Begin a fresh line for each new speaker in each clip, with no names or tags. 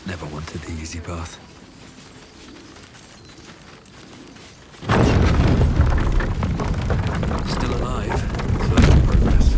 Never wanted the easy path. Still alive. Slow progress.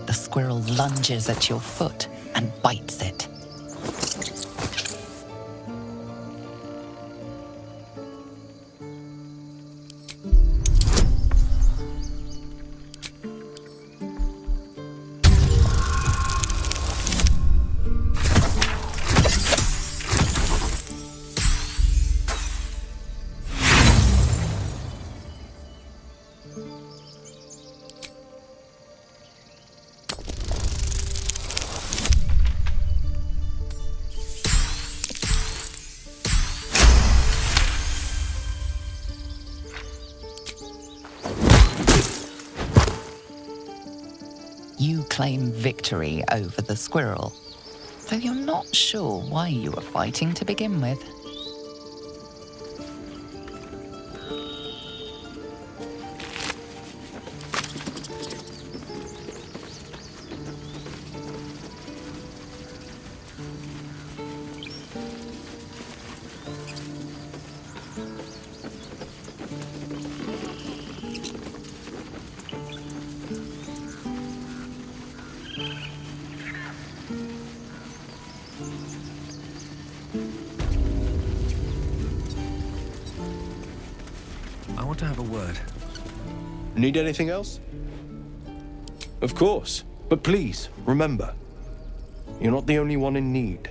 The squirrel lunges at your foot and bites it. You claim victory over the squirrel, though you're not sure why you were fighting to begin with.
I want to have a word.
Need anything else? Of course. But please, remember, you're not the only one in need.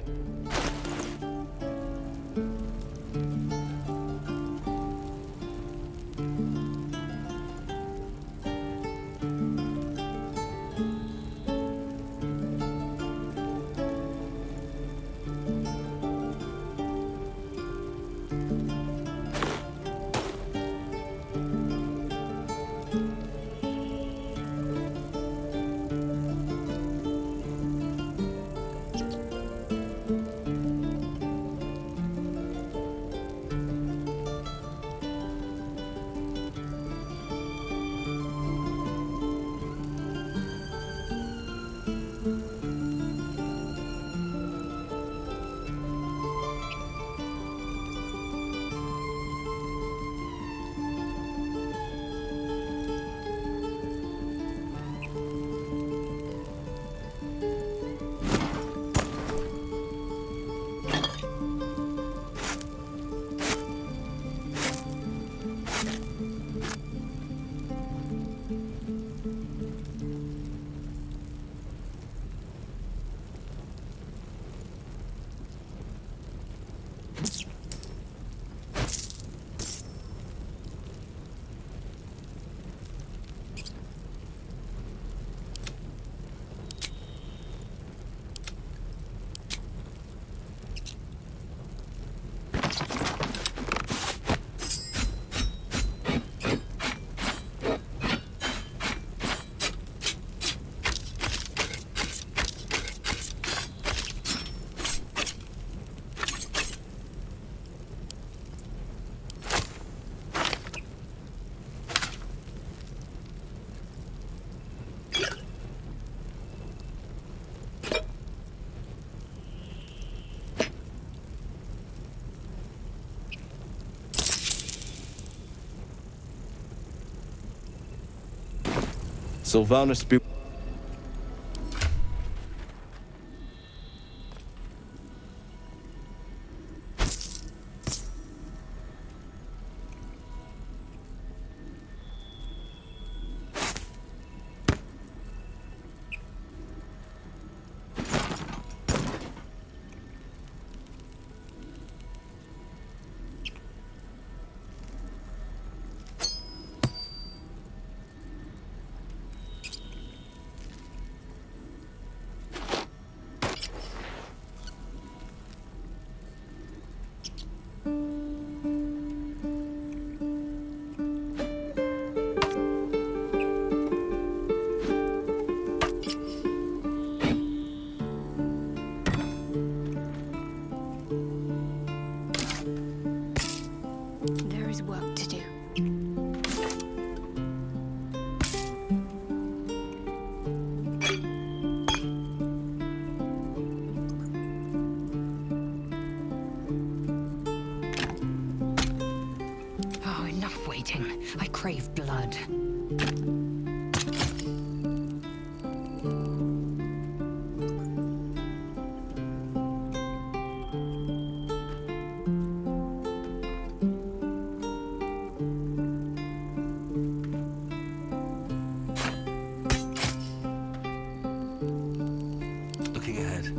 Sylvanus be...
something. I crave blood.
Looking ahead.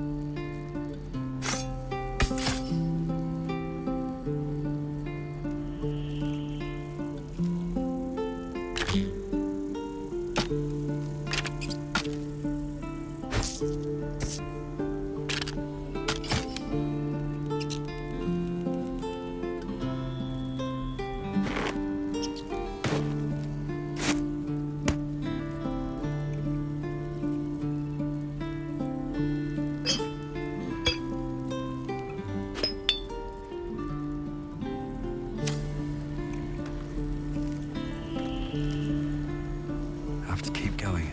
Have to keep going.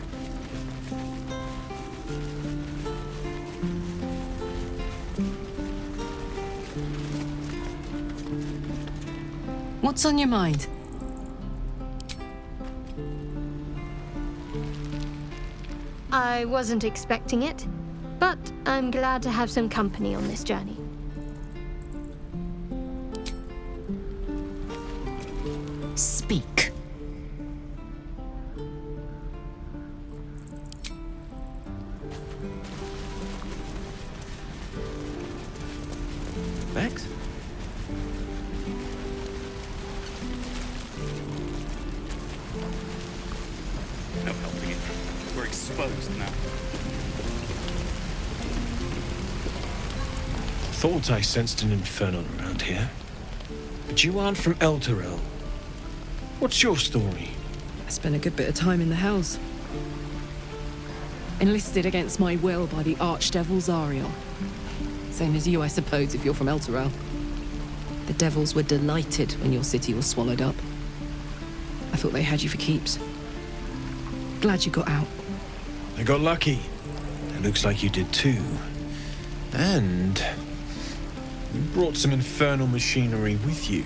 What's on your mind?
I wasn't expecting it, but I'm glad to have some company on this journey.
Speak.
Bex?
No helping it. We're exposed now.
Thought I sensed an infernal around here. But you aren't from Elturel. What's your story?
I spent a good bit of time in the Hells. Enlisted against my will by the Archdevil Zariel. Same as you, I suppose, if you're from Elturel. The devils were delighted when your city was swallowed up. I thought they had you for keeps. Glad you got out.
I got lucky. It looks like you did too. And you brought some infernal machinery with you.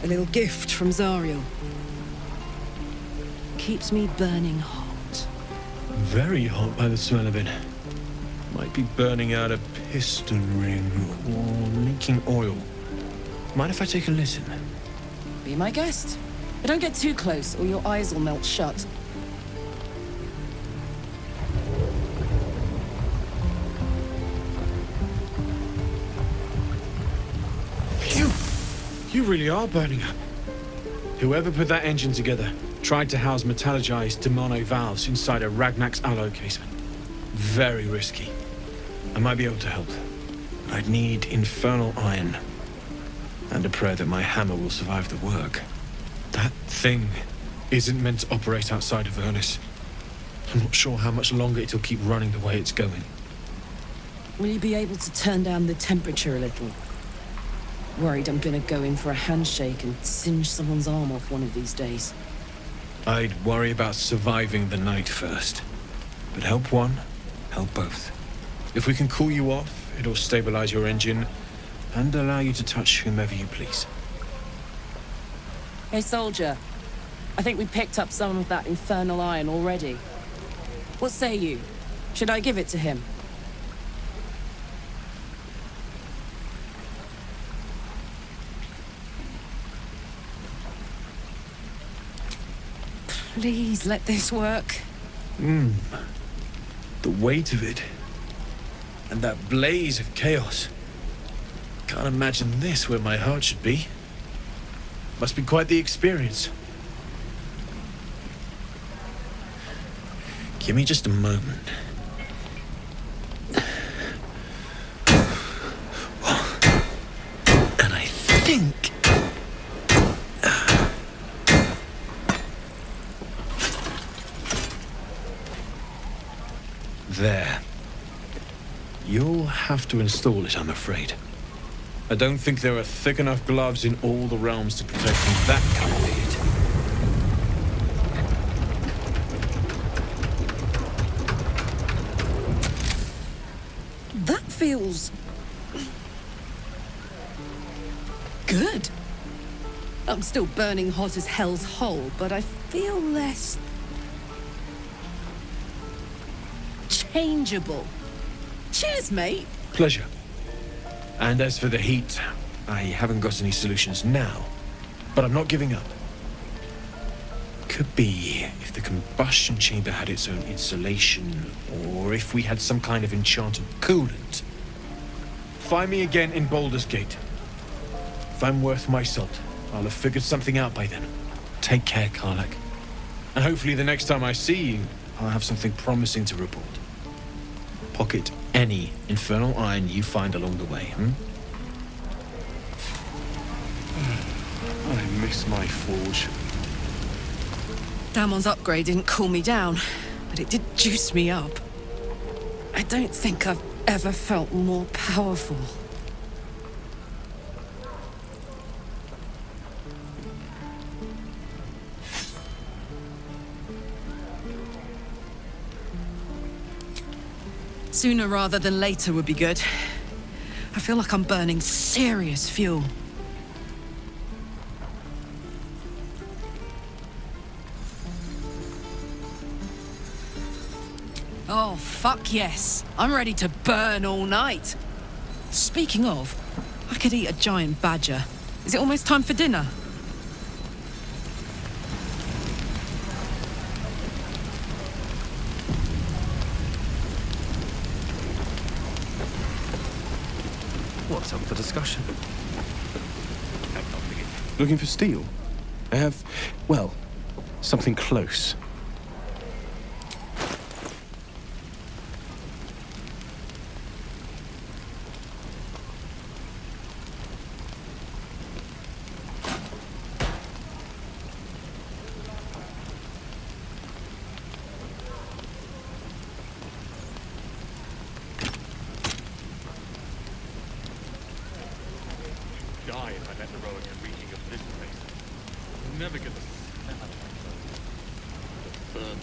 A little gift from Zariel. Keeps me burning hot.
Very hot by the smell of it. Might be burning out a piston ring or leaking oil. Mind if I take a listen?
Be my guest. But don't get too close or your eyes will melt shut.
Phew! You really are burning up. Whoever put that engine together tried to house metallurgized demono valves inside a Ragnak's alloy casement. Very risky. I might be able to help. I'd need infernal iron. And a prayer that my hammer will survive the work. That thing isn't meant to operate outside of Ernest. I'm not sure how much longer it'll keep running the way it's going.
Will you be able to turn down the temperature a little? Worried I'm gonna go in for a handshake and singe someone's arm off one of these days.
I'd worry about surviving the night first. But help one, help both. If we can cool you off, it'll stabilize your engine and allow you to touch whomever you please.
Hey, soldier. I think we picked up some of that infernal iron already. What say you? Should I give it to him? Please let this work.
The weight of it. And that blaze of chaos. Can't imagine this where my heart should be. Must be quite the experience. Give me just a moment. And I think... There. You'll have to install it, I'm afraid. I don't think there are thick enough gloves in all the realms to protect from that kind of heat.
That feels... good. I'm still burning hot as hell's hole, but I feel less changeable. Cheers, mate.
Pleasure. And as for the heat, I haven't got any solutions now, but I'm not giving up. Could be if the combustion chamber had its own insulation, or if we had some kind of enchanted coolant. Find me again in Baldur's Gate. If I'm worth my salt, I'll have figured something out by then. Take care, Karlak. And hopefully the next time I see you, I'll have something promising to report. Pocket any infernal iron you find along the way, I miss my forge.
Damon's upgrade didn't cool me down, but it did juice me up. I don't think I've ever felt more powerful. Sooner rather than later would be good. I feel like I'm burning serious fuel. Oh, fuck yes. I'm ready to burn all night. Speaking of, I could eat a giant badger. Is it almost time for dinner?
What's up for discussion?
Looking for steel? I have, well, something close.
Die if I met the road and reaching of this place. I'll never get the smell out of myself. The burn.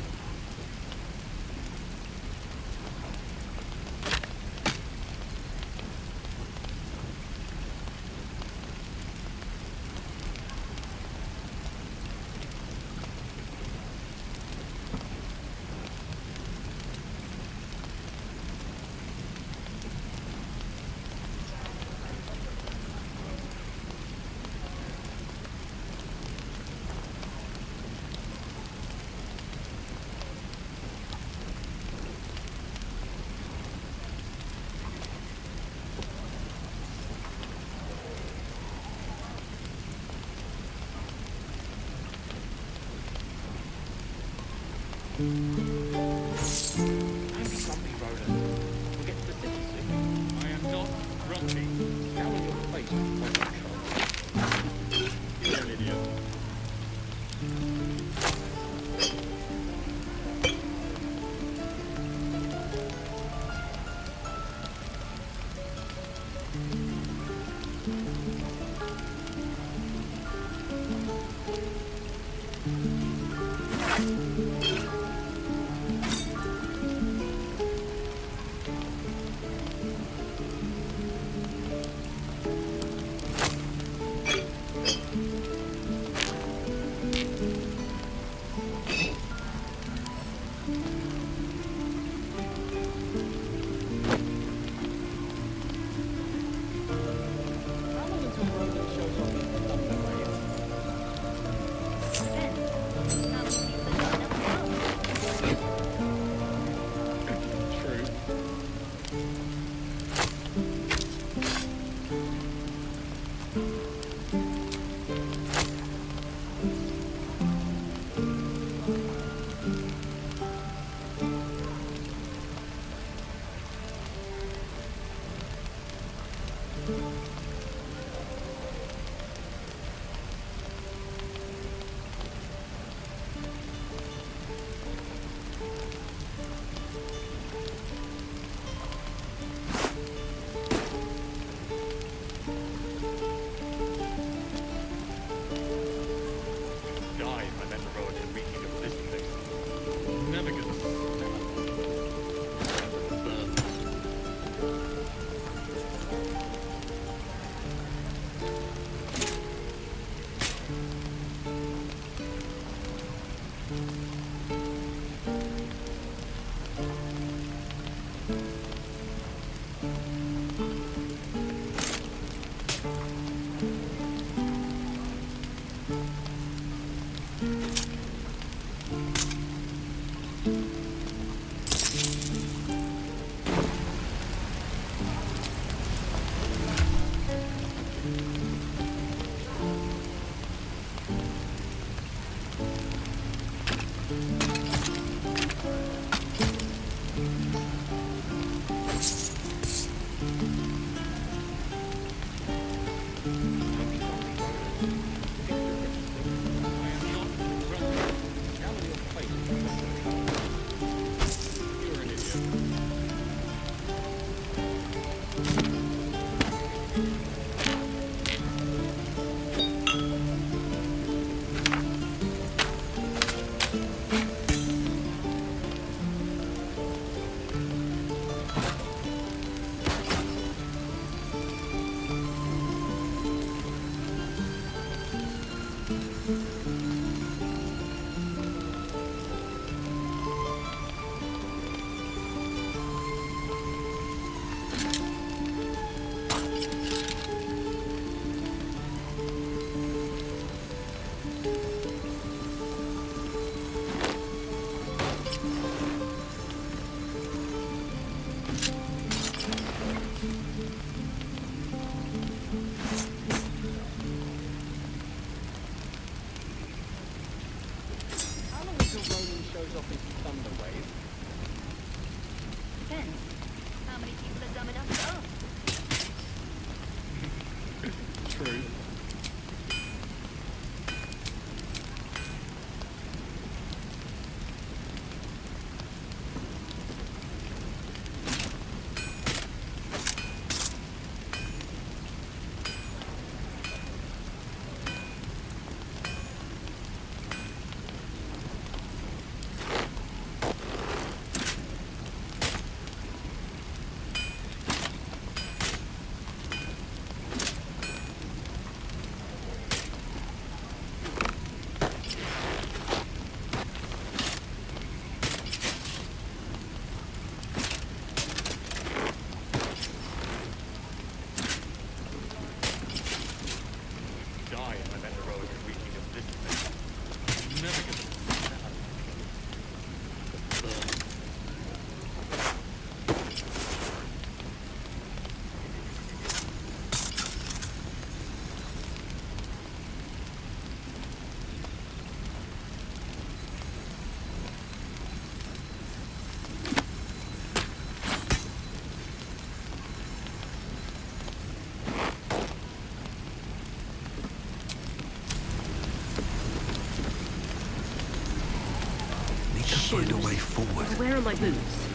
Find a way forward.
Where are my boots?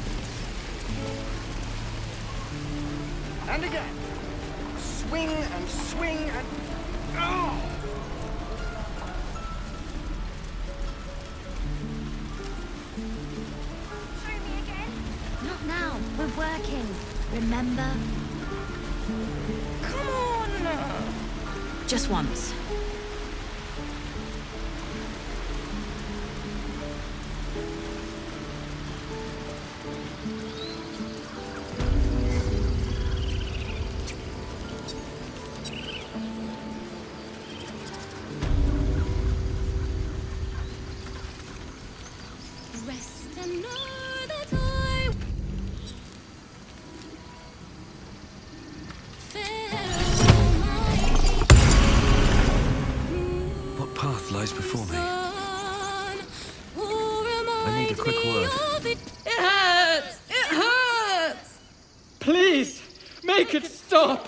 And again. Swing and swing and... Oh!
Show me again. Not now. We're working. Remember? Come on!
Just once.
What path lies before me? I need a quick word.
It hurts! It hurts!
Please, make it stop!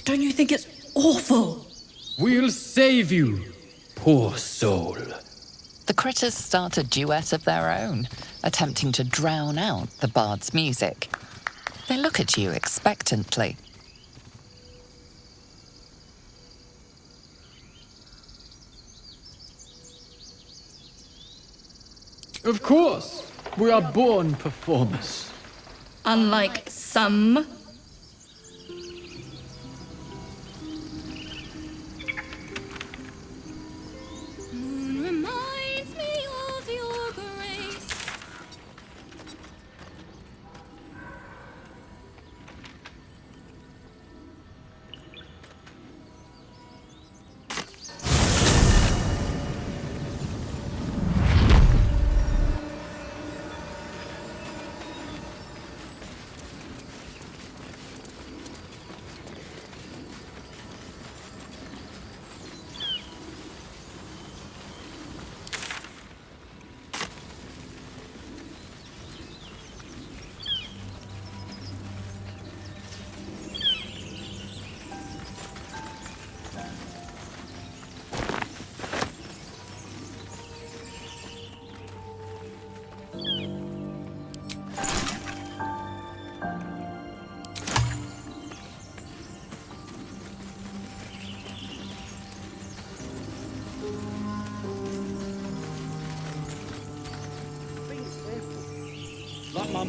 Don't you think it's awful?
We'll save you, poor soul.
The critters start a duet of their own, attempting to drown out the bard's music. They look at you expectantly.
Of course, we are born performers.
Unlike some.
Moon reminds me of your grace.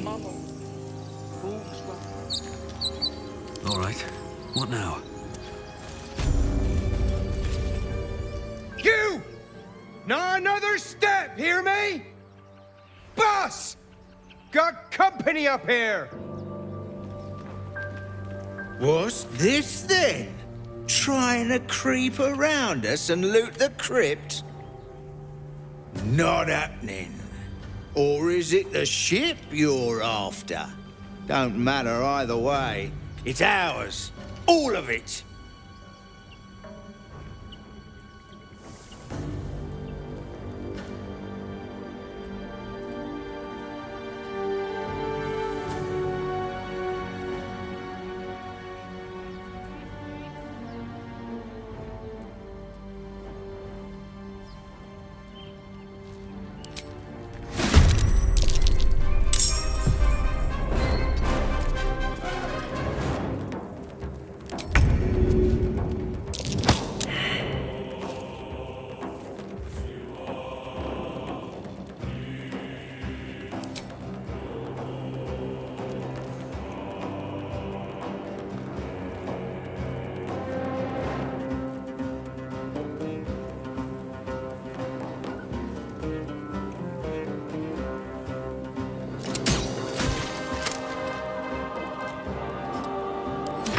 mama. Boobs,
All right. What now?
You! Not another step, hear me? Boss! Got company up here!
What's this then? Trying to creep around us and loot the crypt? Not happening. Or is it the ship you're after? Don't matter either way. It's ours. All of it.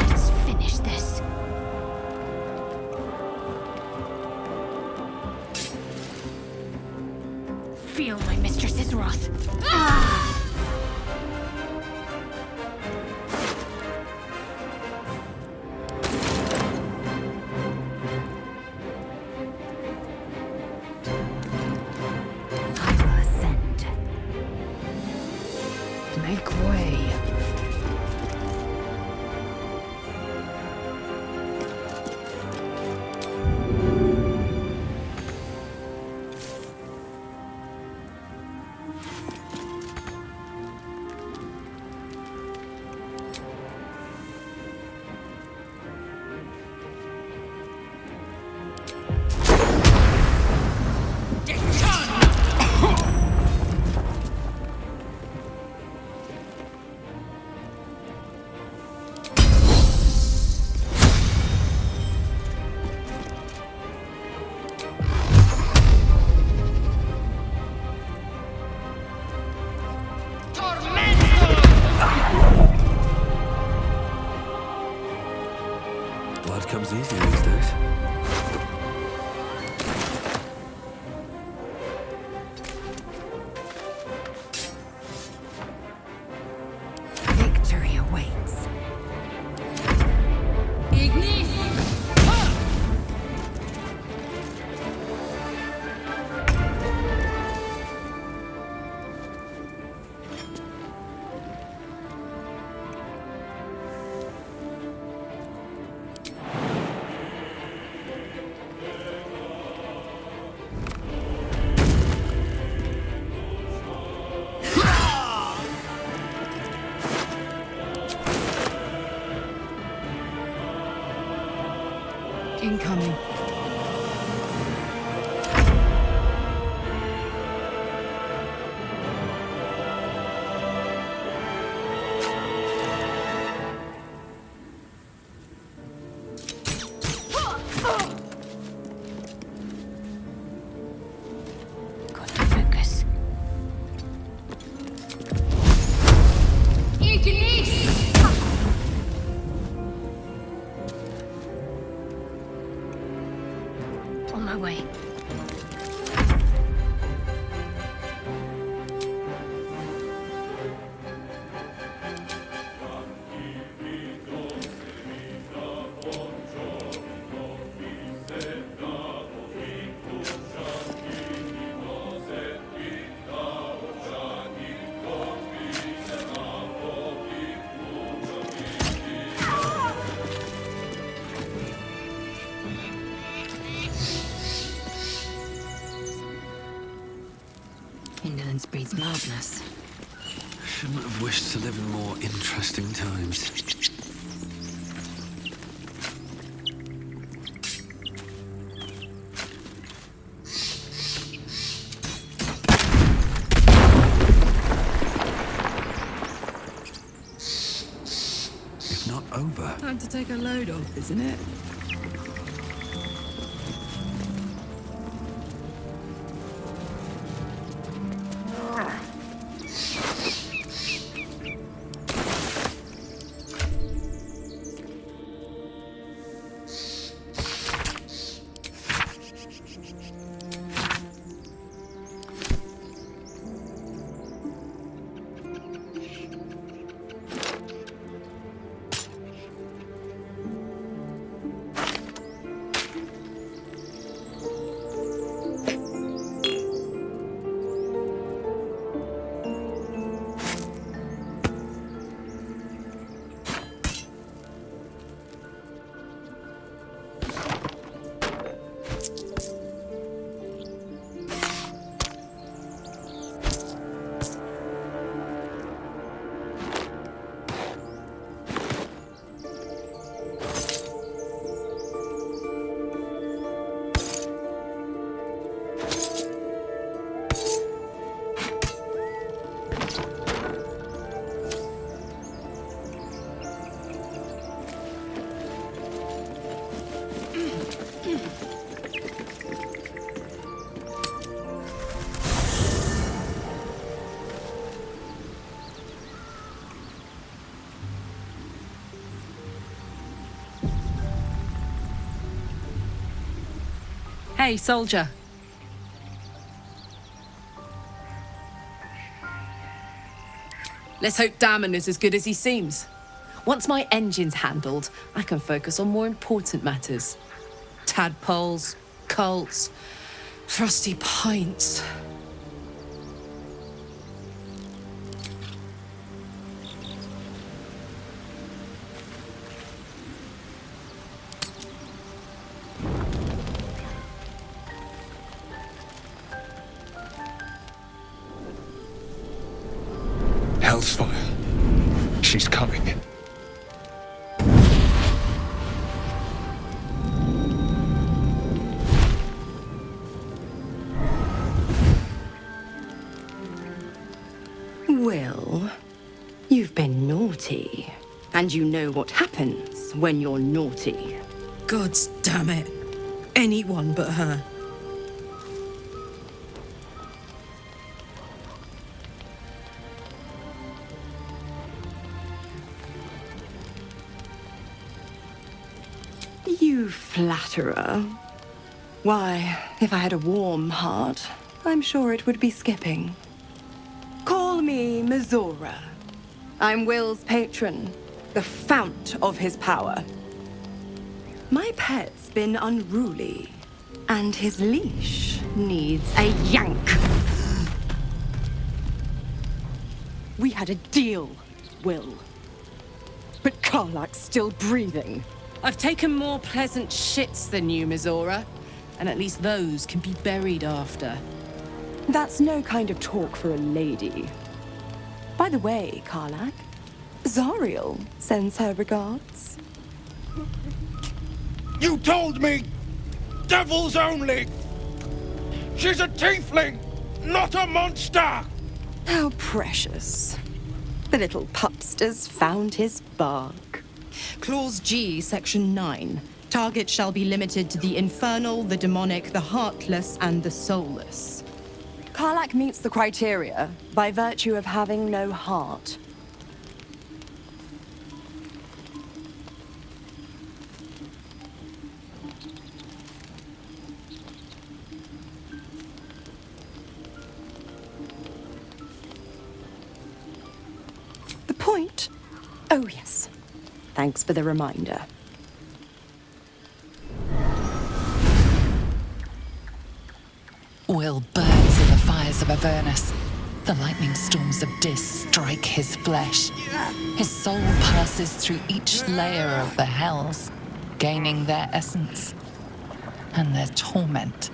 Let's finish this. Feel my mistress's wrath. Ah! I will ascend.
Make way.
Blood comes easy these days.
Victory awaits.
Incoming.
Got to focus. On my way. Indolence breeds madness.
Shouldn't have wished to live in more interesting times. not over.
Time to take a load off, isn't it? Hey, soldier. Let's hope Damon is as good as he seems. Once my engine's handled, I can focus on more important matters. Tadpoles, cults, frosty pints.
Hellsfire. She's coming.
Well, you've been naughty. And you know what happens when you're naughty.
Gods damn it. Anyone but her.
You flatterer. Why, if I had a warm heart, I'm sure it would be skipping. Call me Mizora. I'm Will's patron, the fount of his power. My pet's been unruly, and his leash needs a yank. We had a deal, Will. But Karlak's still breathing.
I've taken more pleasant shits than you, Mizora. And at least those can be buried after.
That's no kind of talk for a lady. By the way, Karlak, Zariel sends her regards.
You told me! Devils only! She's a tiefling, not a monster!
How precious. The little pupster's found his bark.
Clause G, Section 9. Target shall be limited to the infernal, the demonic, the heartless, and the soulless.
Karlak meets the criteria by virtue of having no heart. The point? Oh, yes. Thanks for the reminder.
Will burns in the fires of Avernus. The lightning storms of Dis strike his flesh. His soul passes through each layer of the hells, gaining their essence and their torment.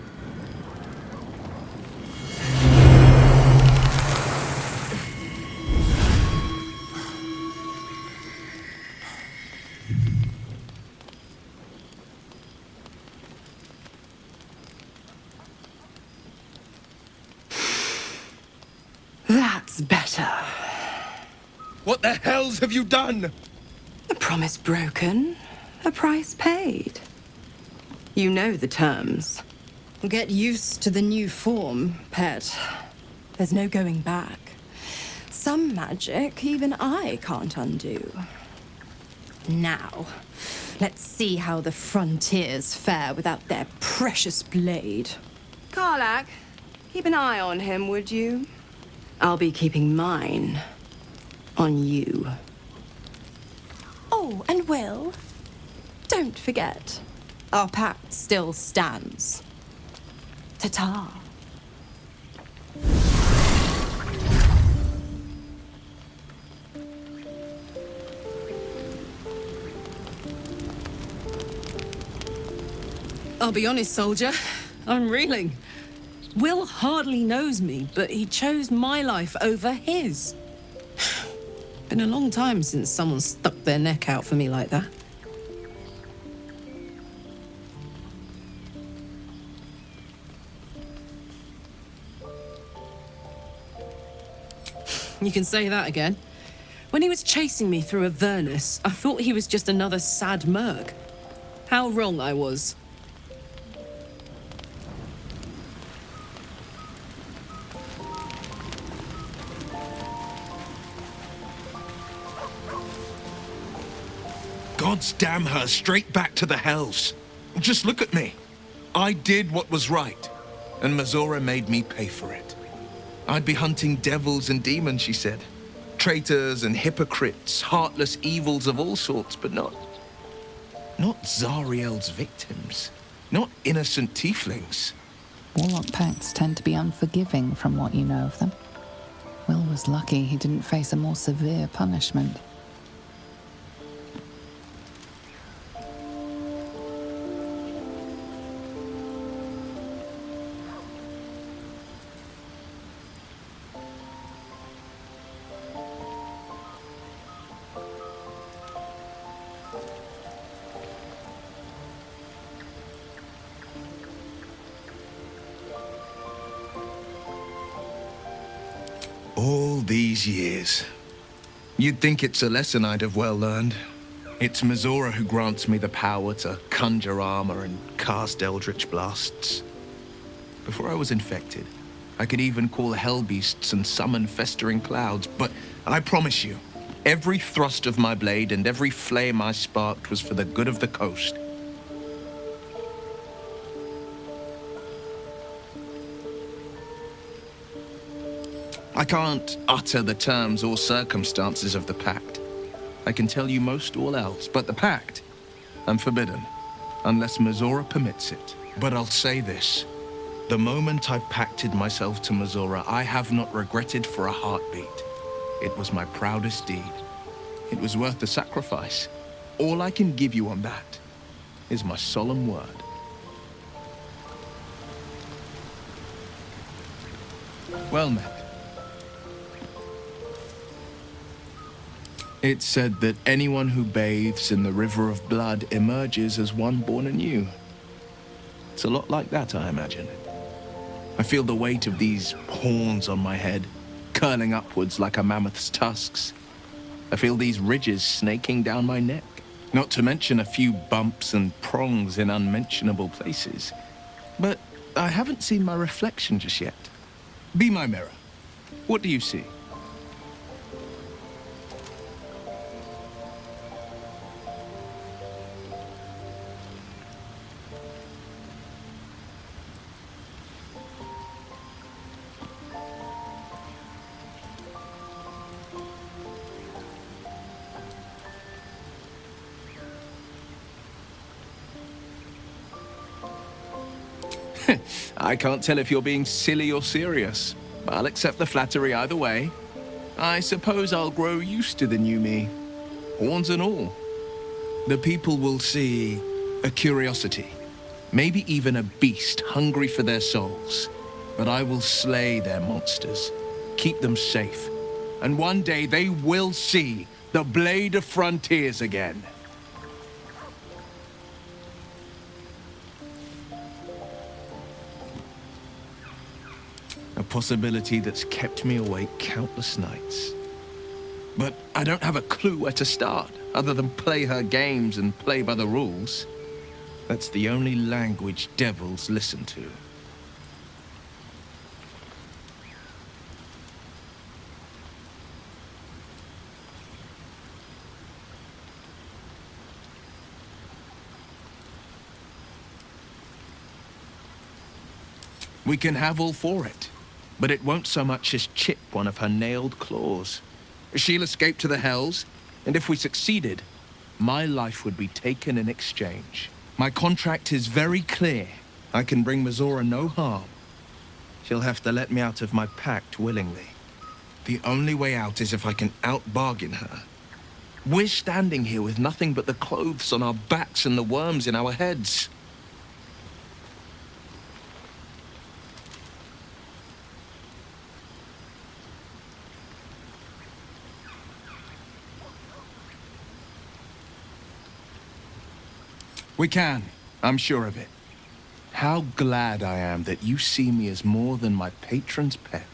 That's better.
What the hells have you done?
promise broken, a price paid. You know the terms.
Get used to the new form, pet. There's no going back. Some magic even I can't undo. Now, let's see how the frontiers fare without their precious blade.
Karlach, keep an eye on him, would you? I'll be keeping mine on you.
Oh, and Will, don't forget, our pact still stands. Ta-ta.
I'll be honest, soldier. I'm reeling. Will hardly knows me, but he chose my life over his. Been a long time since someone stuck their neck out for me like that. You can say that again. When he was chasing me through Avernus, I thought he was just another sad merc. How wrong I was.
Gods damn her, straight back to the hells. Just look at me. I did what was right, and Mazora made me pay for it. I'd be hunting devils and demons, she said. Traitors and hypocrites, heartless evils of all sorts, but not Zariel's victims. Not innocent tieflings.
Warlock pacts tend to be unforgiving from what you know of them. Will was lucky he didn't face a more severe punishment.
All these years. You'd think it's a lesson I'd have well learned. It's Mazora who grants me the power to conjure armor and cast eldritch blasts. Before I was infected, I could even call hell beasts and summon festering clouds, but I promise you, every thrust of my blade and every flame I sparked was for the good of the coast. I can't utter the terms or circumstances of the pact. I can tell you most all else, but the pact, I'm forbidden, unless Mazora permits it. But I'll say this. The moment I pacted myself to Mazora, I have not regretted for a heartbeat. It was my proudest deed. It was worth the sacrifice. All I can give you on that is my solemn word. Well met. It's said that anyone who bathes in the river of blood emerges as one born anew. It's a lot like that, I imagine. I feel the weight of these horns on my head, curling upwards like a mammoth's tusks. I feel these ridges snaking down my neck, not to mention a few bumps and prongs in unmentionable places. But I haven't seen my reflection just yet. Be my mirror. What do you see? I can't tell if you're being silly or serious. I'll accept the flattery either way. I suppose I'll grow used to the new me, horns and all. The people will see a curiosity, maybe even a beast hungry for their souls. But I will slay their monsters, keep them safe, and one day they will see the Blade of Frontiers again. A possibility that's kept me awake countless nights. But I don't have a clue where to start, other than play her games and play by the rules. That's the only language devils listen to. We can have all for it, but it won't so much as chip one of her nailed claws. She'll escape to the Hells, and if we succeeded, my life would be taken in exchange. My contract is very clear. I can bring Mizora no harm. She'll have to let me out of my pact willingly. The only way out is if I can out-bargain her. We're standing here with nothing but the clothes on our backs and the worms in our heads. We can. I'm sure of it. How glad I am that you see me as more than my patron's pet.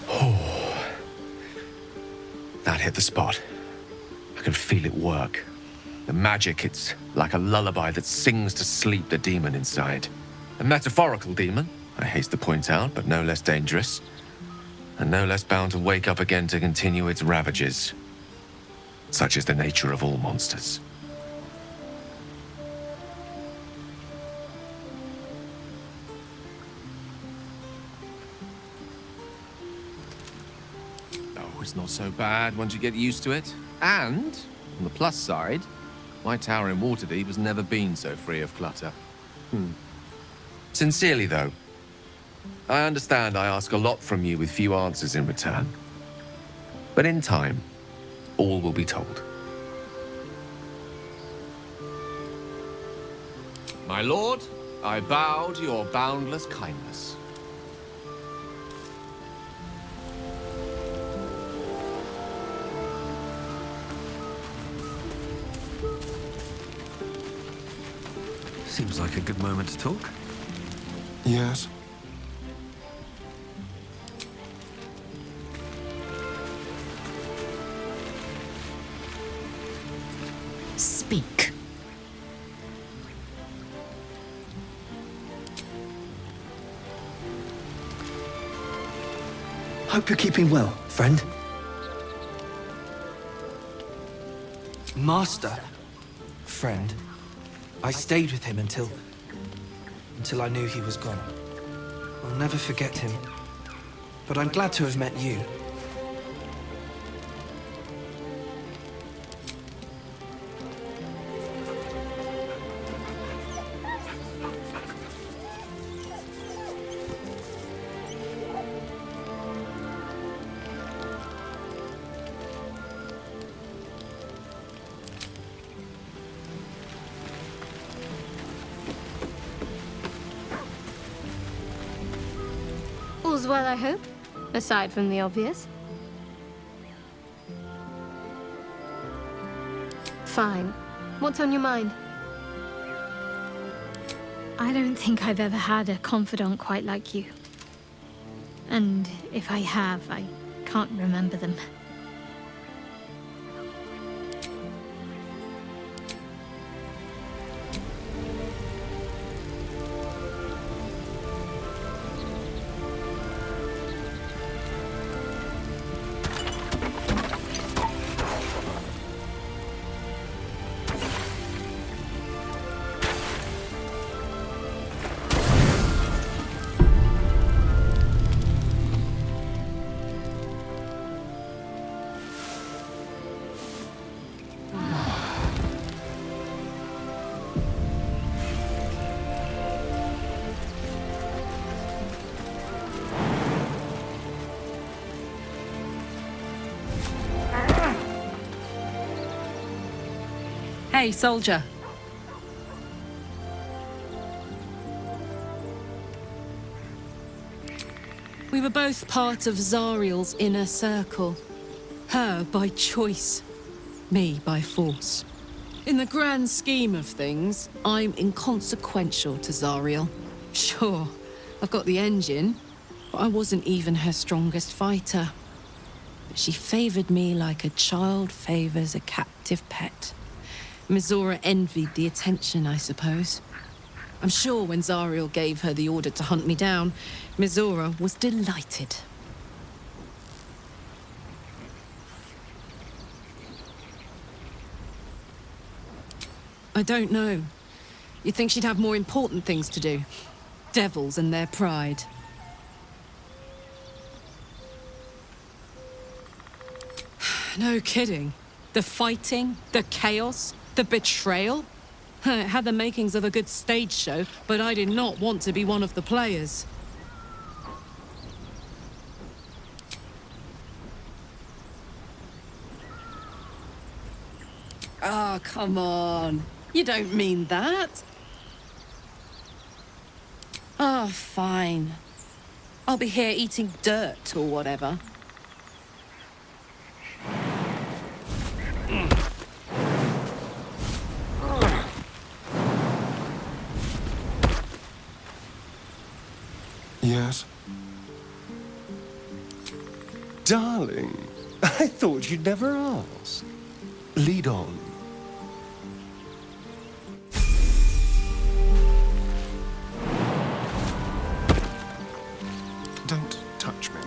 Oh. That hit the spot. I can feel it work. The magic, it's like a lullaby that sings to sleep the demon inside. A metaphorical demon, I haste to point out, but no less dangerous. And no less bound to wake up again to continue its ravages. Such is the nature of all monsters. Oh, it's not so bad once you get used to it. And, on the plus side, my tower in Waterdeep has never been so free of clutter. Sincerely, though, I understand I ask a lot from you with few answers in return. But in time, all will be told. My lord, I bow to your boundless kindness. Seems like a good moment to talk.
Yes.
Speak.
Hope you're keeping well, friend. Master. Friend. I stayed with him until I knew he was gone. I'll never forget him. But I'm glad to have met you.
All's well, I hope, aside from the obvious. Fine. What's on your mind?
I don't think I've ever had a confidant quite like you. And if I have, I can't remember them.
Hey, soldier. We were both part of Zariel's inner circle. Her by choice. me by force. In the grand scheme of things, I'm inconsequential to Zariel. Sure, I've got the engine, but I wasn't even her strongest fighter. But she favored me like a child favors a captive pet. Mizora envied the attention, I suppose. I'm sure when Zariel gave her the order to hunt me down, Mizora was delighted. I don't know. You'd think she'd have more important things to do. Devils and their pride. No kidding. The fighting, the chaos, the betrayal. It had the makings of a good stage show, but I did not want to be one of the players. Oh, come on. You don't mean that. Oh, fine. I'll be here eating dirt or whatever.
Yes?
Darling, I thought you'd never ask. Lead on.
Don't touch me.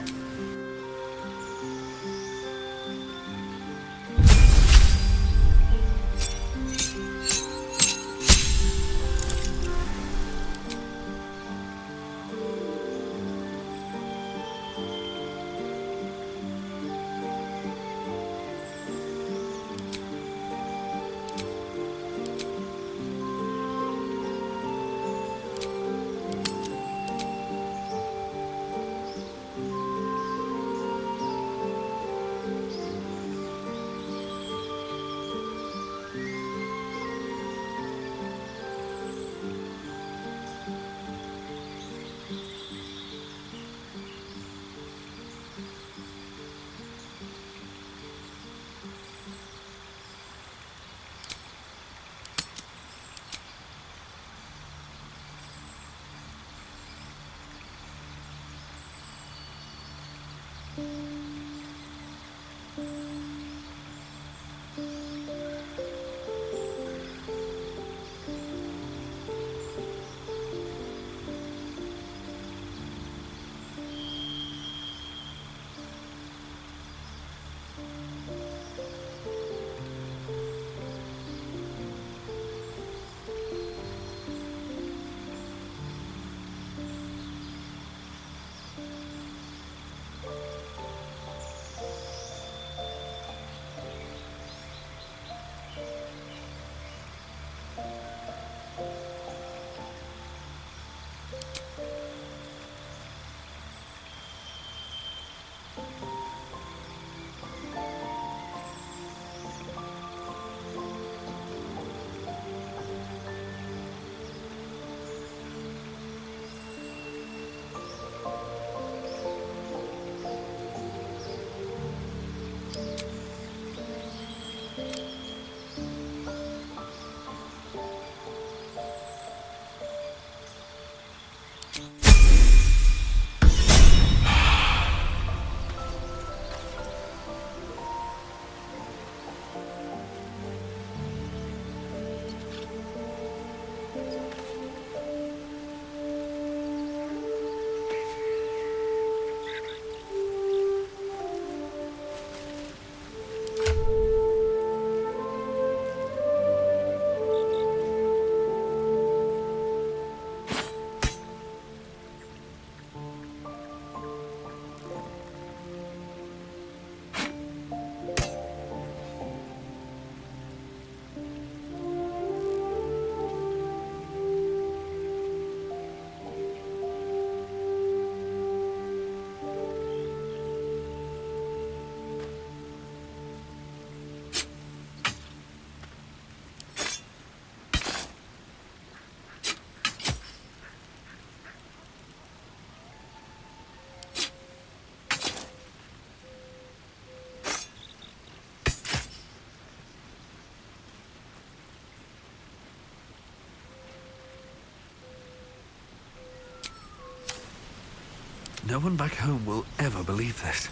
No one back home will ever believe this.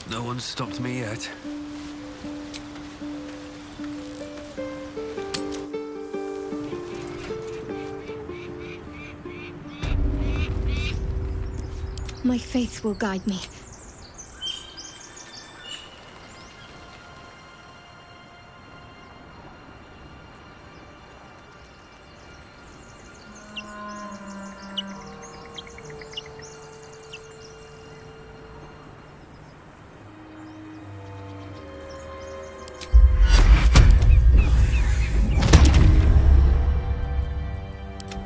No one's stopped me yet.
My faith will guide me.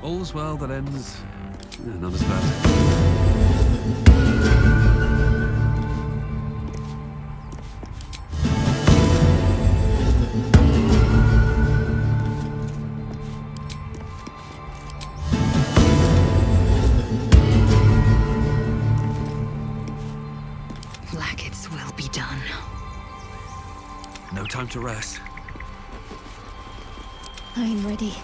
All's well that ends. Not as bad.
Blackets will be done.
No time to rest.
I'm ready.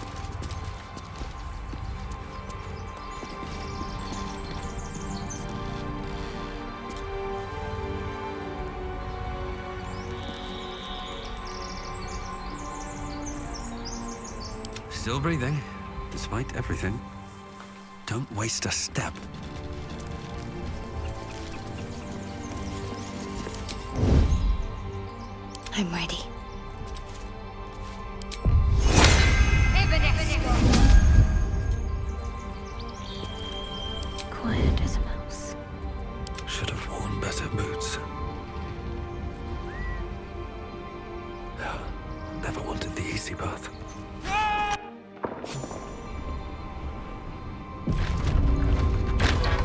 Still breathing, despite everything. Don't waste a step.
I'm ready. Quiet as a mouse.
Should have worn better boots. Never wanted the easy path.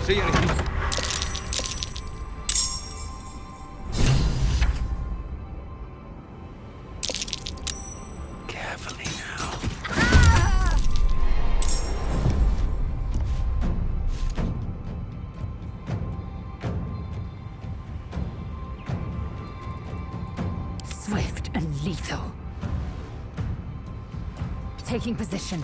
See anything?
Carefully now.
Swift and lethal. Taking position.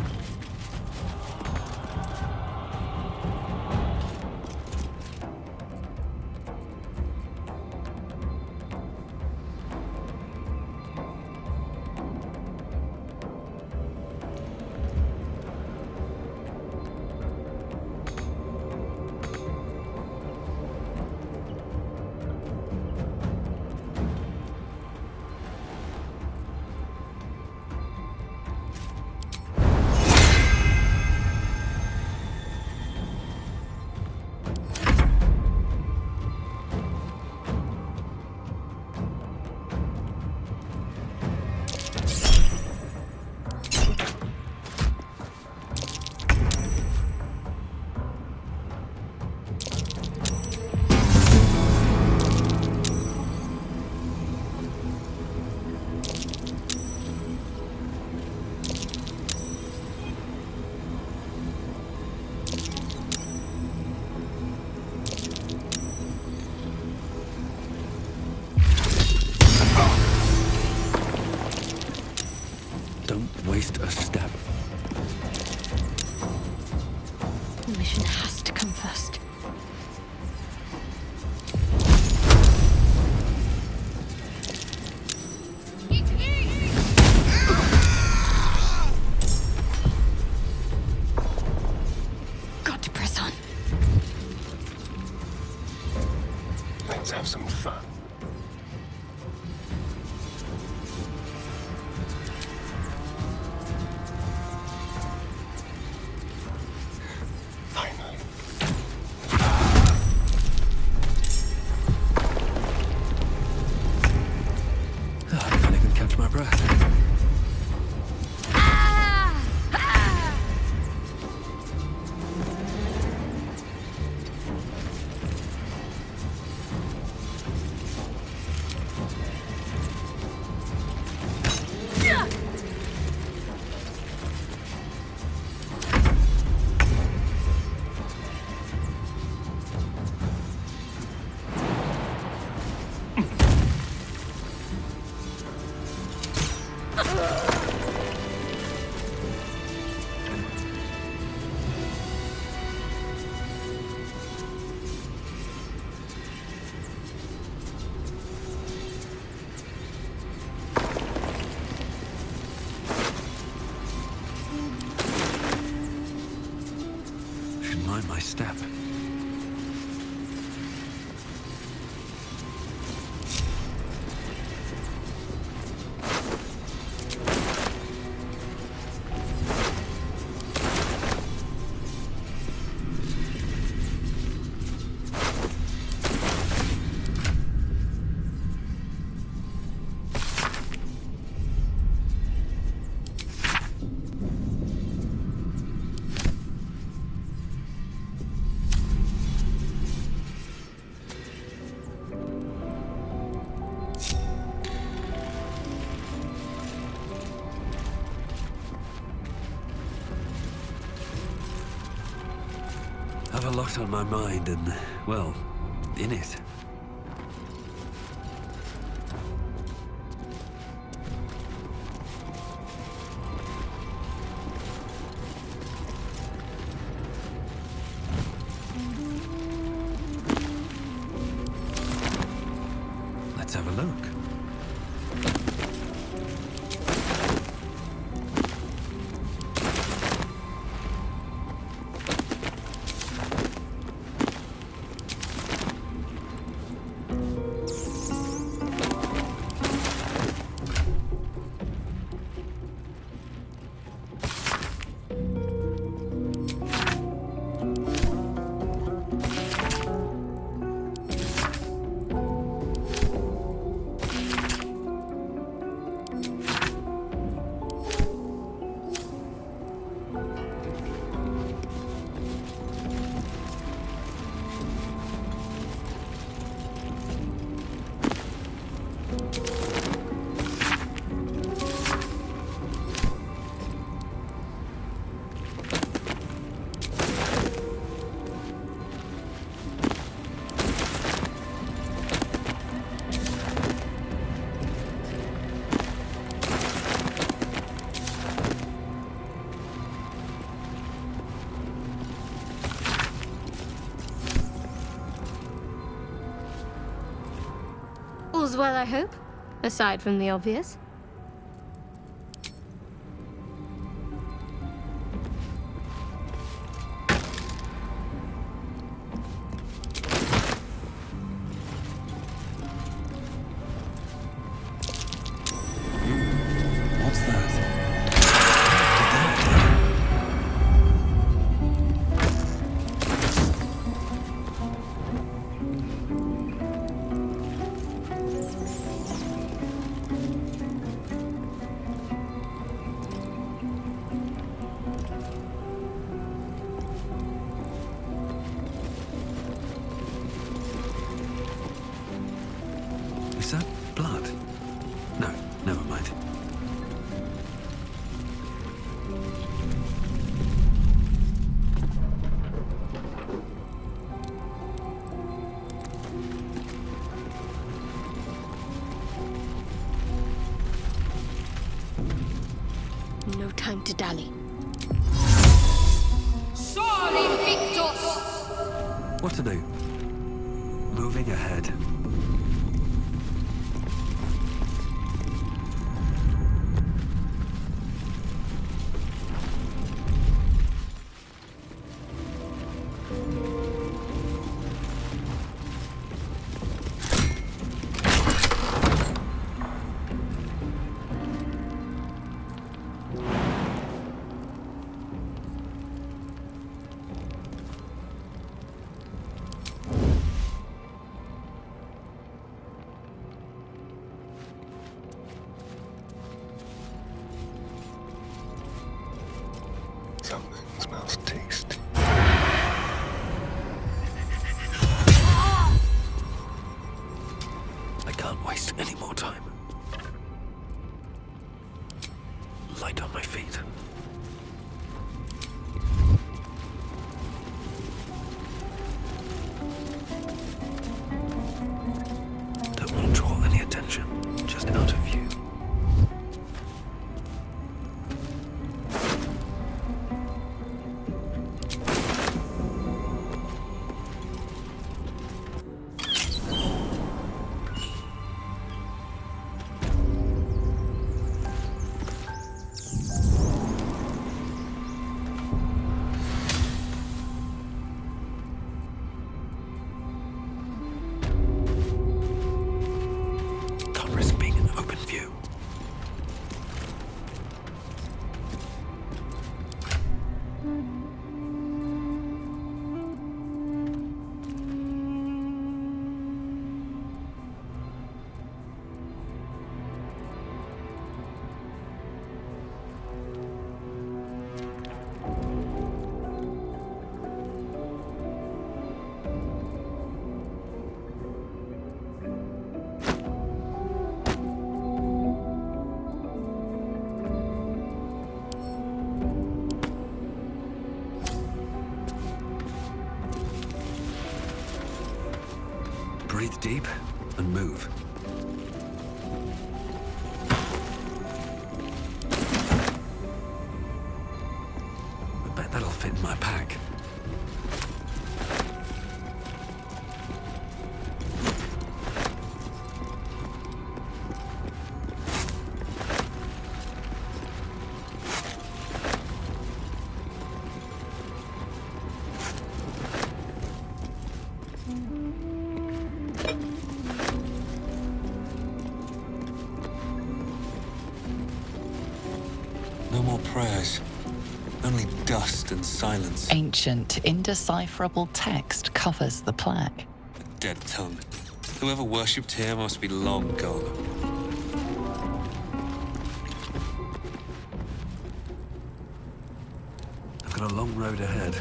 Don't waste a step.
The mission has to come first. Got to press on.
Let's have some fun. Finally.
I can't even catch my breath. lot on my mind and, well, in it. Let's have a look.
All's well, I hope, aside from the obvious.
What's that? Is that blood? No, never mind.
No time to dally.
What to do? Moving ahead. Breathe deep and move. I bet that'll fit in my pack. No more prayers. Only dust and silence.
Ancient, indecipherable text covers the plaque.
A dead tongue. Whoever worshipped here must be long gone. I've got a long road ahead.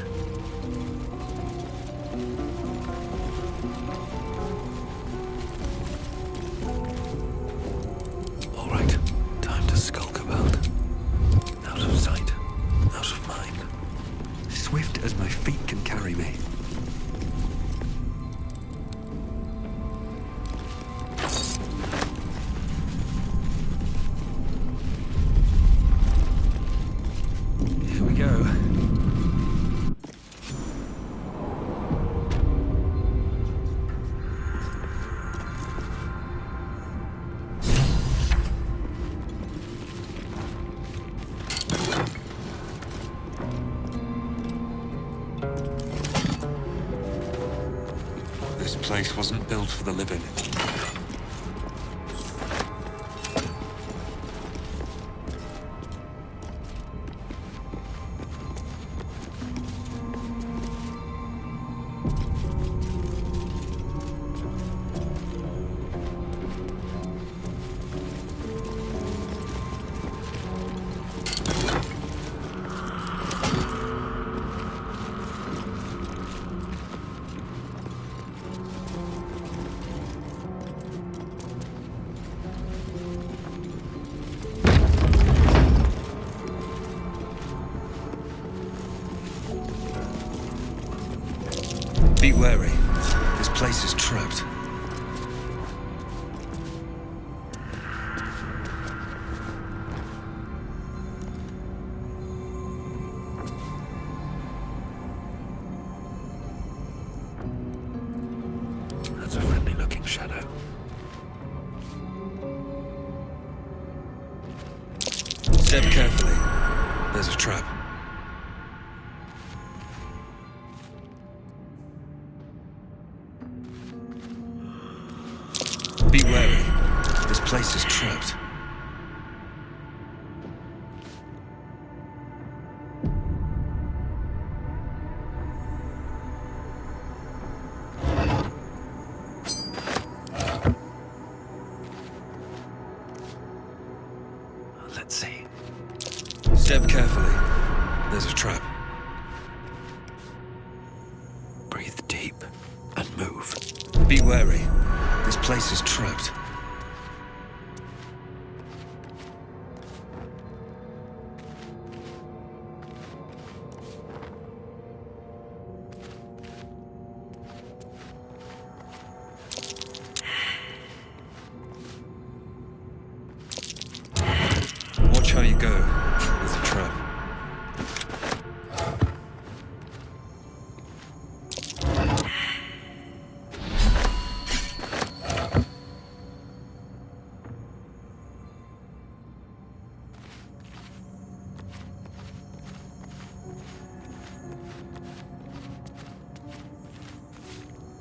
All right, time to skulk about. Out of sight, out of mind. Swift as my feet can carry me. Here we go. This place wasn't built for the living. Be wary. This place is trapped. That's a friendly-looking shadow. Step carefully. There's a trap. Be wary. This place is trapped. Let's see. Step carefully. There's a trap. Breathe deep and move. Be wary. This place is trapped. Watch how you go. There's a trap.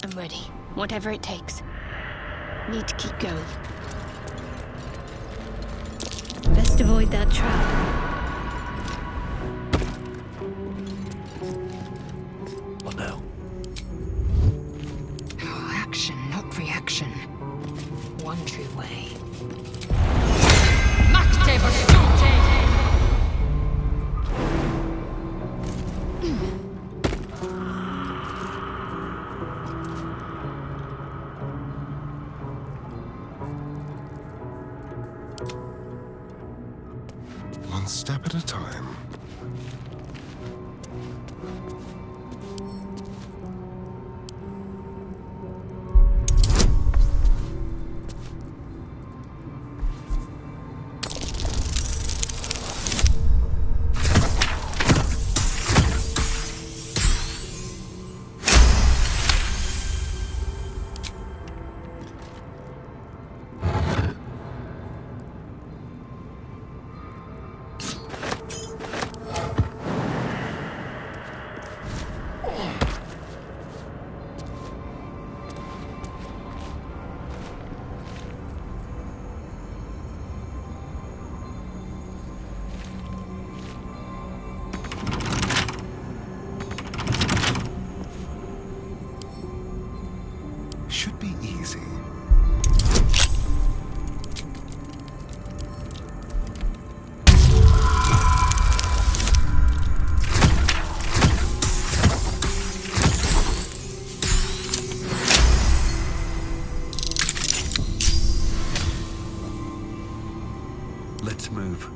I'm ready. Whatever it takes. Need to keep going. Best avoid that trap.
What now?
Action, not reaction. One true way.
One step at a time. should be easy.
Let's move.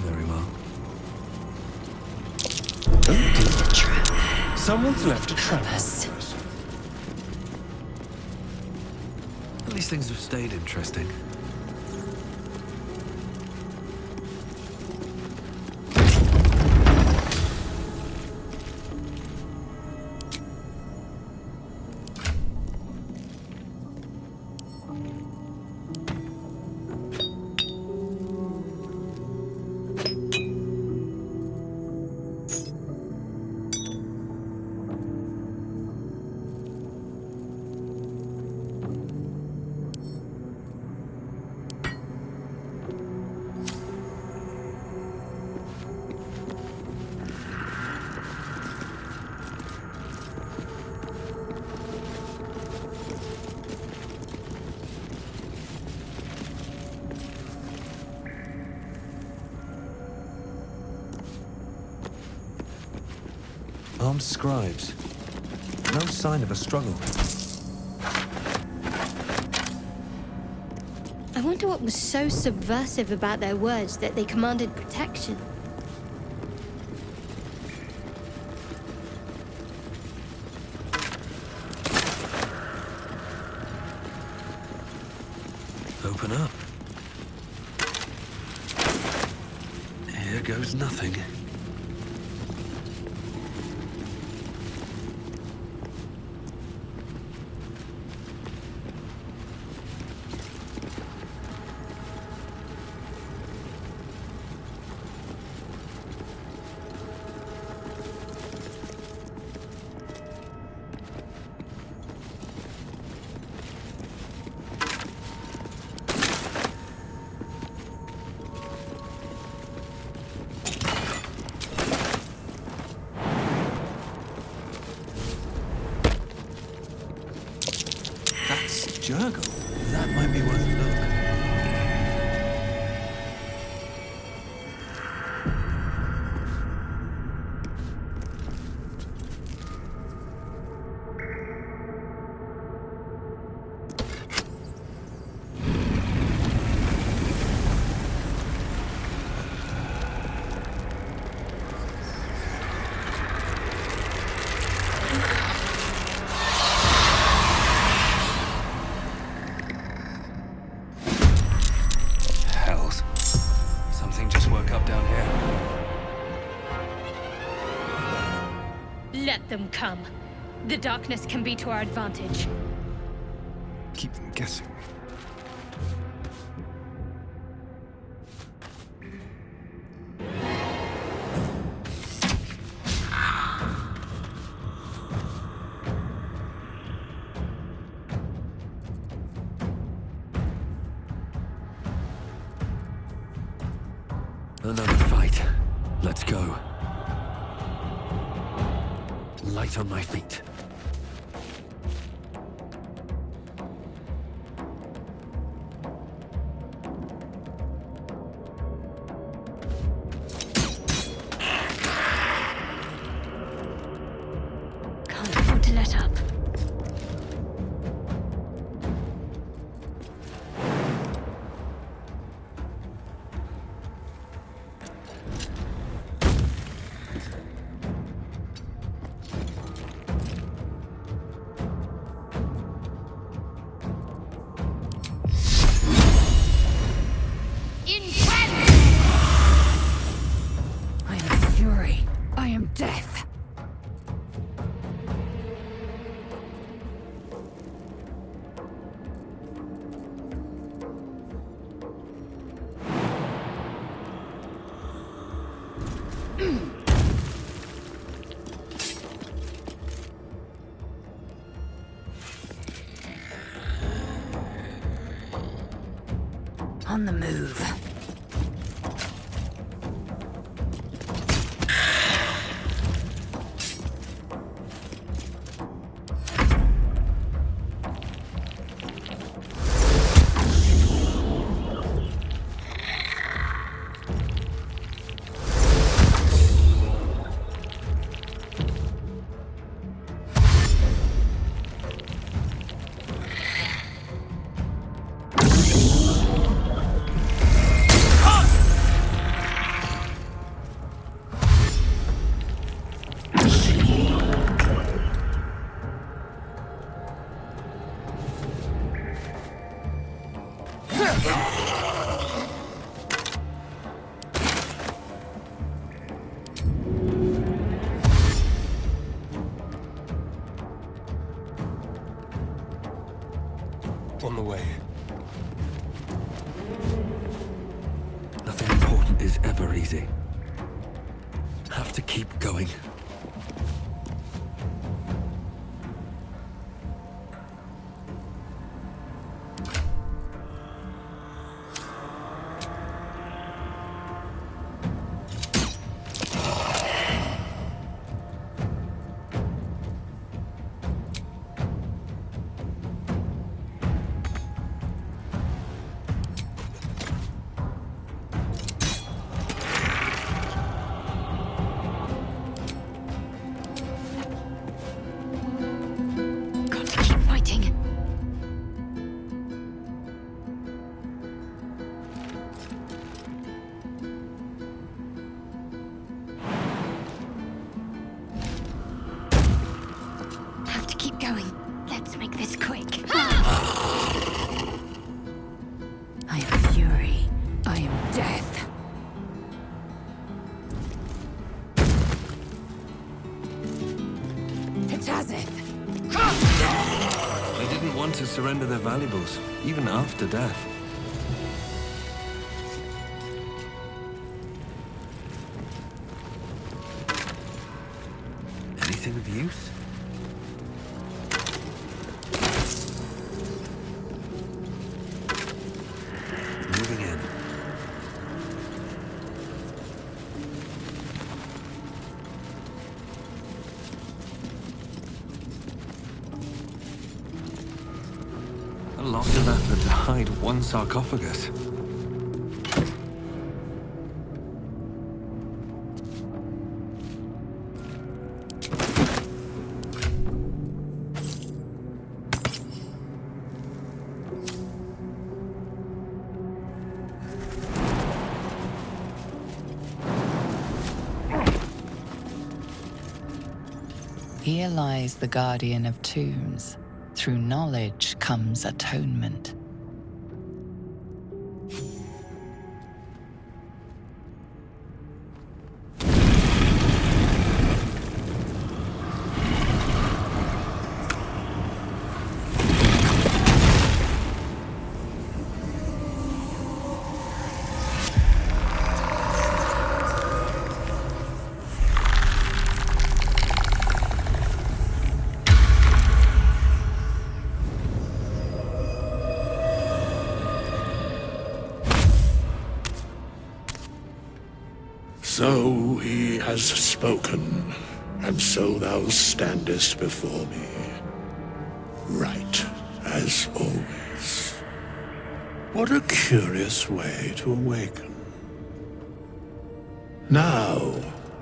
Very well.
Someone's left a trap.
At least things have stayed interesting. Armed scribes. No sign of a struggle.
I wonder what was so subversive about their words that they commanded protection.
Open up. Here goes nothing.
Jurgle.
That might be worth a look.
Let them come. The darkness can be to our advantage.
Keep them guessing.
Another fight. Let's go. Light on my feet.
Can't afford to let up.
Death.
On the move.
On the way. Nothing important is ever easy. Have to keep going. They didn't want to surrender their valuables, even after death. Anything of use? Moving in. A lot of effort to hide one sarcophagus.
Here lies the guardian of tombs. Through knowledge comes atonement.
So he has spoken, and so thou standest before me, right as always. What a curious way to awaken. Now,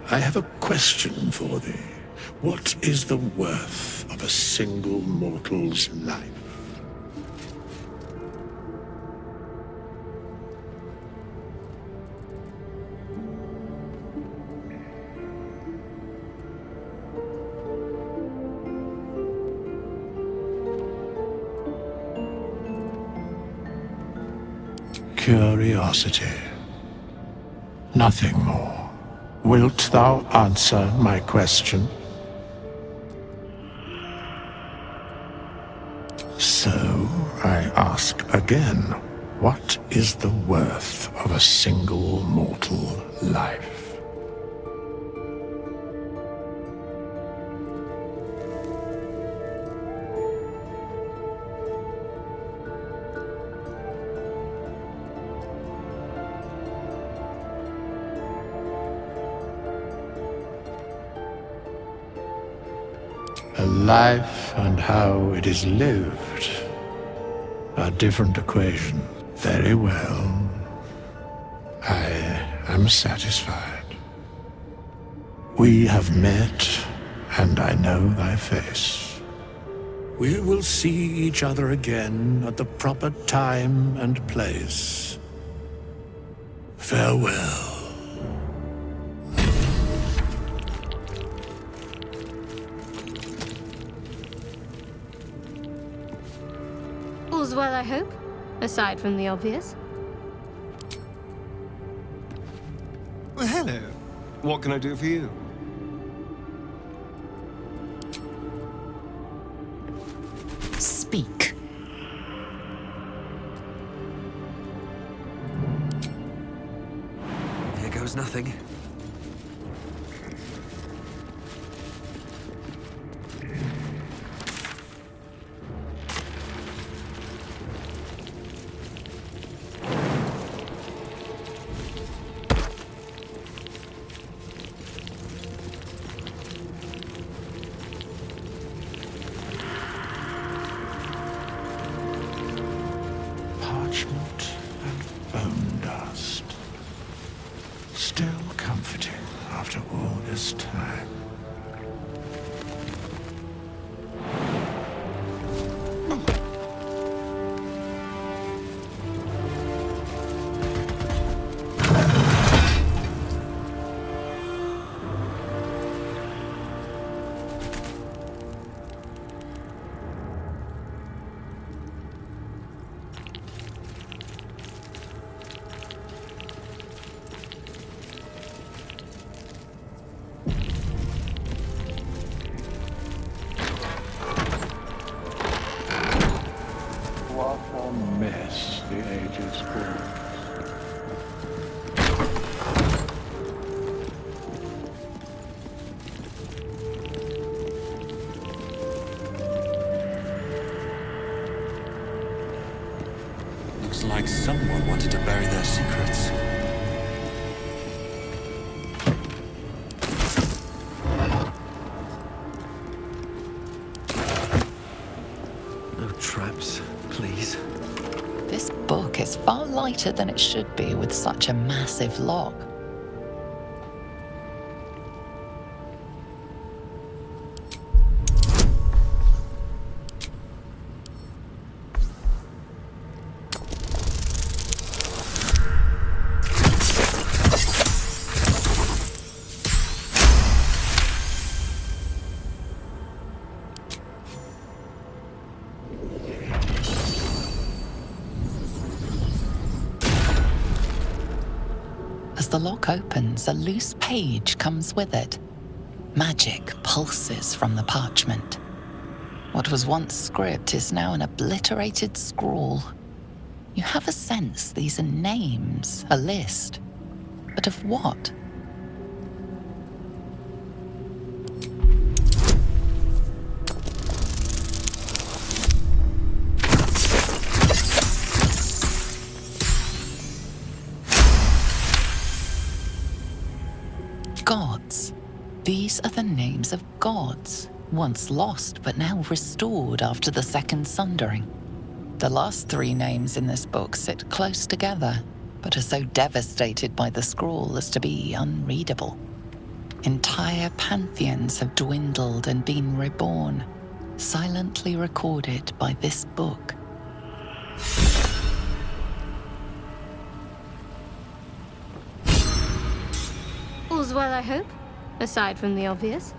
I have a question for thee. What is the worth of a single mortal's life? Curiosity. Nothing more. Wilt thou answer my question? So, I ask again, what is the worth of a single mortal life? A life and how it is lived are different equations. Very well. I am satisfied. We have met, and I know thy face. We will see each other again at the proper time and place. Farewell.
All's well, I hope, aside from the obvious.
Well, hello. What can I do for you?
Speak.
Here goes nothing.
Parchment and bone dust. Still comforting after all this time. What a mess the ages brought.
Looks like someone wanted to bury their secrets. No traps, please.
This book is far lighter than it should be with such a massive lock. As the lock opens, a loose page comes with it. Magic pulses from the parchment. What was once script is now an obliterated scrawl. You have a sense these are names, a list. But of what? Gods. These are the names of gods, once lost but now restored after the Second Sundering. The last three names in this book sit close together, but are so devastated by the scrawl as to be unreadable. Entire pantheons have dwindled and been reborn, silently recorded by this book.
All's well, I hope, aside from the obvious.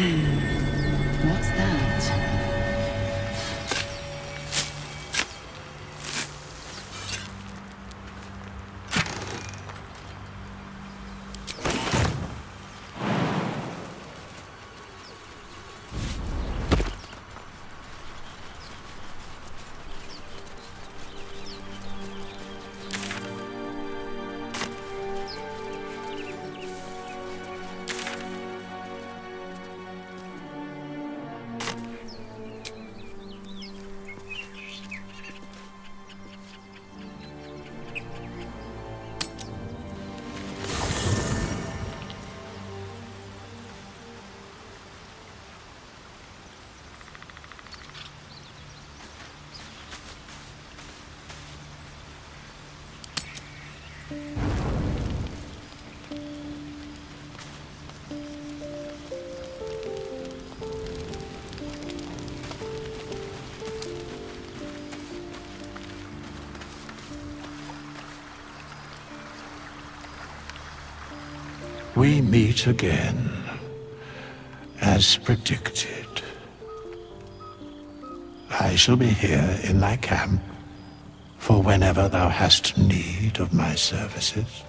What's that?
We meet again, as predicted. I shall be here in thy camp for whenever thou hast need of my services.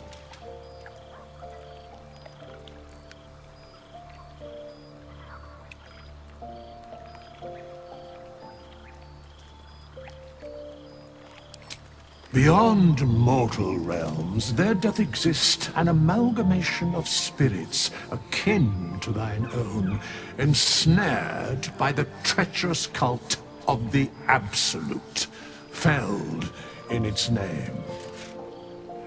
Beyond mortal realms, there doth exist an amalgamation of spirits akin to thine own, ensnared by the treacherous cult of the Absolute, felled in its name.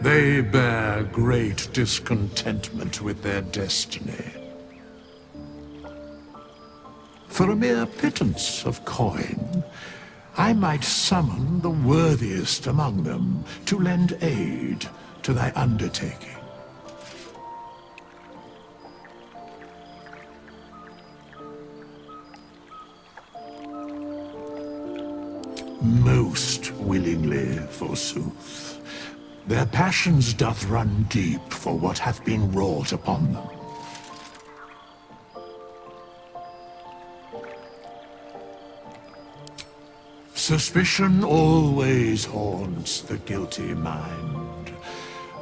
They bear great discontentment with their destiny. For a mere pittance of coin, I might summon the worthiest among them to lend aid to thy undertaking. Most willingly, forsooth. Their passions doth run deep for what hath been wrought upon them. Suspicion always haunts the guilty mind.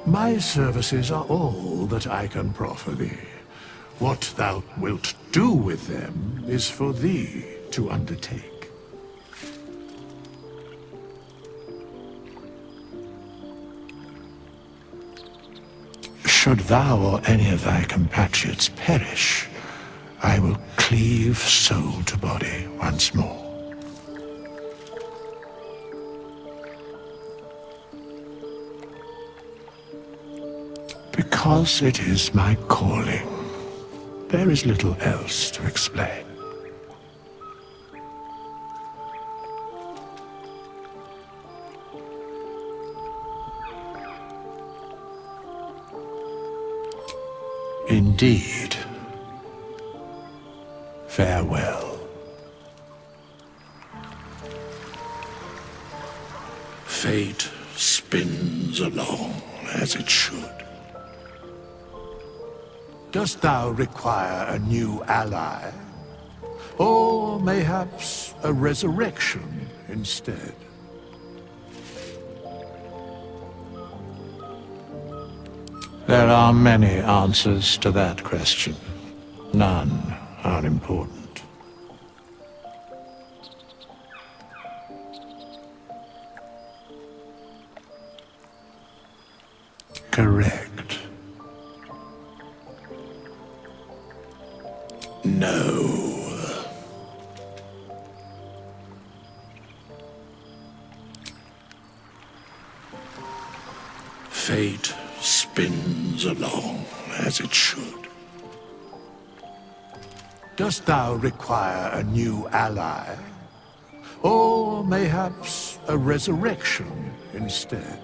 My services are all that I can proffer thee. What thou wilt do with them is for thee to undertake. Should thou or any of thy compatriots perish, I will cleave soul to body once more. Because it is my calling, there is little else to explain. Indeed. Farewell. Fate spins along as it should. Dost thou require a new ally? Or mayhaps a resurrection instead? There are many answers to that question. None are important. Correct. No. Fate spins along as it should. Dost thou require a new ally? Or mayhaps a resurrection instead?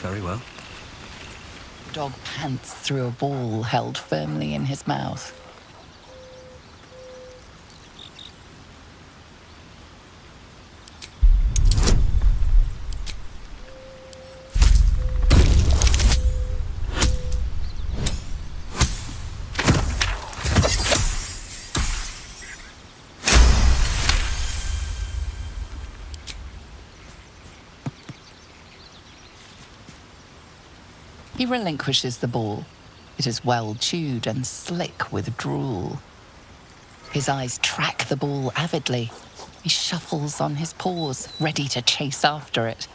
Very well.
Dog pants through a ball held firmly in his mouth. He relinquishes the ball. It is well chewed and slick with drool. His eyes track the ball avidly. He shuffles on his paws, ready to chase after it.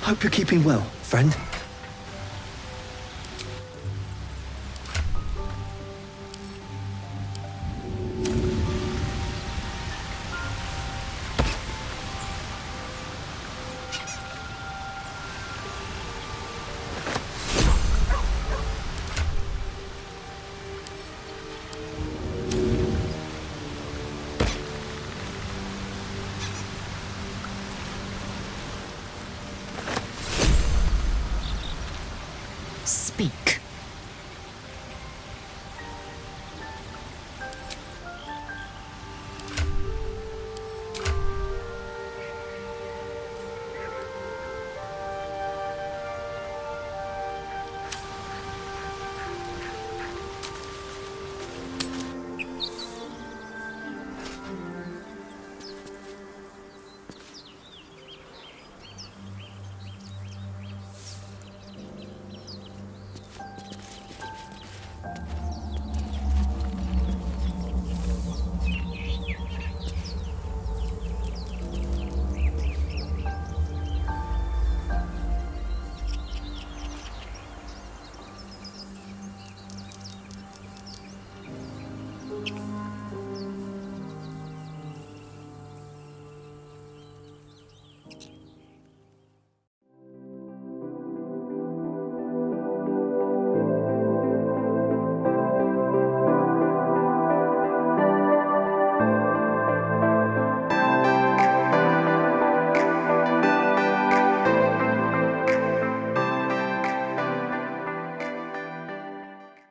Hope you're keeping well, friend.